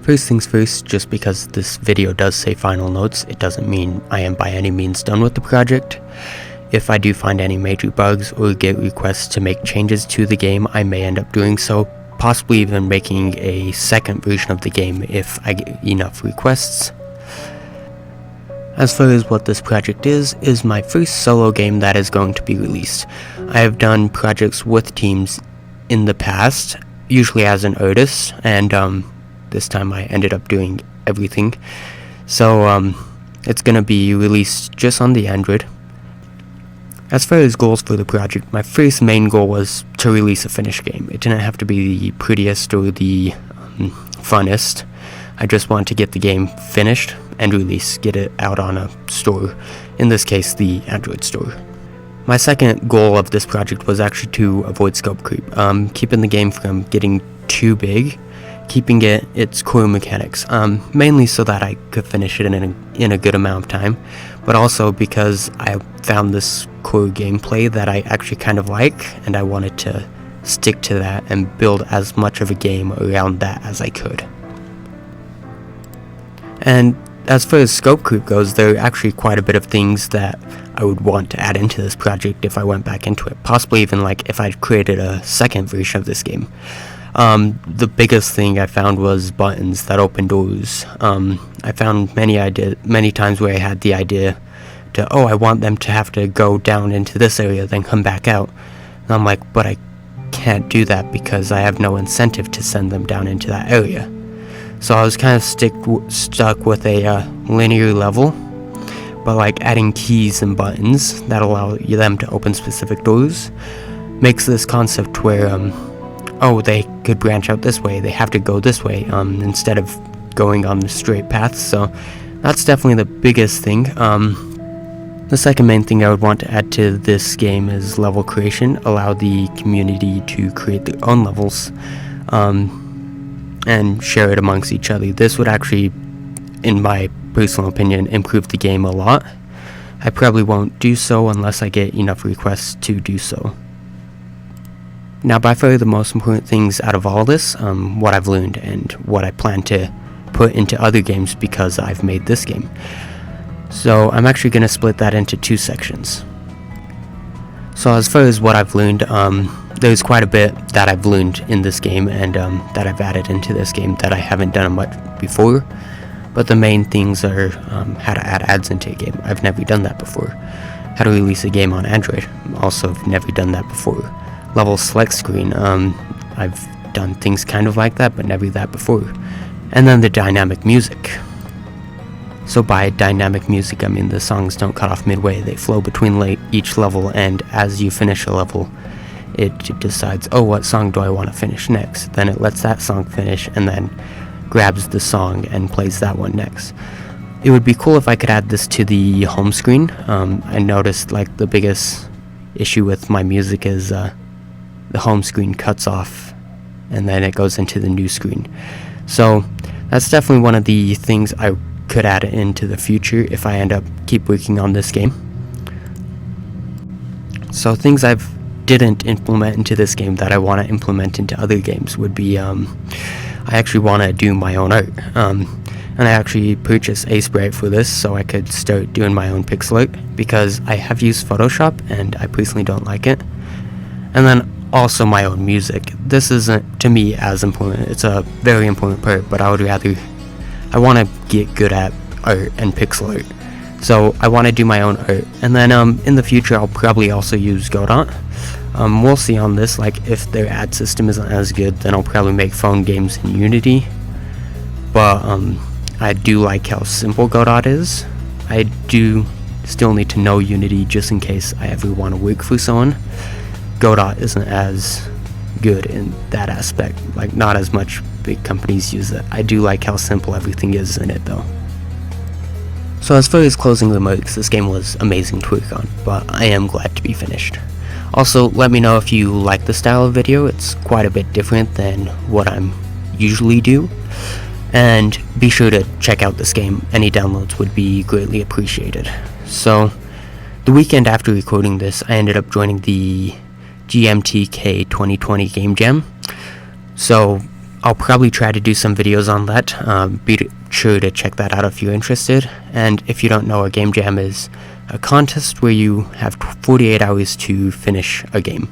First things first, just because this video does say final notes, it doesn't mean I am by any means done with the project. If I do find any major bugs or get requests to make changes to the game, I may end up doing so, possibly even making a second version of the game if I get enough requests. As far as what this project is my first solo game that is going to be released. I have done projects with teams in the past, usually as an artist, and this time I ended up doing everything. So it's gonna be released just on the Android. As far as goals for the project, my first main goal was to release a finished game. It didn't have to be the prettiest or the funnest. I just wanted to get the game finished and release, get it out on a store, in this case the Android store. My second goal of this project was actually to avoid scope creep, keeping the game from getting too big, keeping its core mechanics, mainly so that I could finish it in a good amount of time, but also because I found this core gameplay that I actually kind of like, and I wanted to stick to that and build as much of a game around that as I could. And as far as scope creep goes, there are actually quite a bit of things that I would want to add into this project if I went back into it, possibly even like if I created a second version of this game. The biggest thing I found was buttons that open doors. I found many times where I had the idea to, I want them to have to go down into this area then come back out, and I'm like, but I can't do that because I have no incentive to send them down into that area. So I was kind of stuck with a linear level, but like adding keys and buttons that allow them to open specific doors makes this concept where they could branch out this way, they have to go this way instead of going on the straight path. So that's definitely the biggest thing. The second main thing I would want to add to this game is level creation, allow the community to create their own levels and share it amongst each other. This would actually, in my personal opinion, improve the game a lot. I probably won't do so unless I get enough requests to do so. Now, by far the most important things out of all this, what I've learned and what I plan to put into other games because I've made this game. So I'm actually going to split that into two sections. So as far as what I've learned, there's quite a bit that I've learned in this game and that I've added into this game that I haven't done much before. But the main things are how to add ads into a game. I've never done that before. How to release a game on Android. Also, I've never done that before. Level select screen. I've done things kind of like that, but never that before. And then the dynamic music. So by dynamic music, I mean the songs don't cut off midway. They flow between each level, and as you finish a level, it decides, what song do I want to finish next? Then it lets that song finish, and then grabs the song and plays that one next. It would be cool if I could add this to the home screen. I noticed like the biggest issue with my music is the home screen cuts off and then it goes into the new screen. So that's definitely one of the things I could add into the future if I end up keep working on this game. So things I didn't implement into this game that I want to implement into other games would be I actually want to do my own art, and I actually purchased a sprite for this so I could start doing my own pixel art because I have used Photoshop and I personally don't like it. And then also my own music. This isn't to me as important. It's a very important part, but I want to get good at art and pixel art. So I want to do my own art. And then in the future I'll probably also use Godot. We'll see on this, like if their ad system isn't as good, then I'll probably make phone games in Unity. But I do like how simple Godot is. I do still need to know Unity just in case I ever want to work for someone. Godot isn't as good in that aspect, like not as much big companies use it. I do like how simple everything is in it though. So as far as closing remarks, this game was amazing to work on, but I am glad to be finished. Also, let me know if you like the style of video. It's quite a bit different than what I'm usually do. And be sure to check out this game. Any downloads would be greatly appreciated. So, the weekend after recording this, I ended up joining the GMTK 2020 Game Jam. So, I'll probably try to do some videos on that. Be sure to check that out if you're interested. And if you don't know, a game jam is a contest where you have 48 hours to finish a game.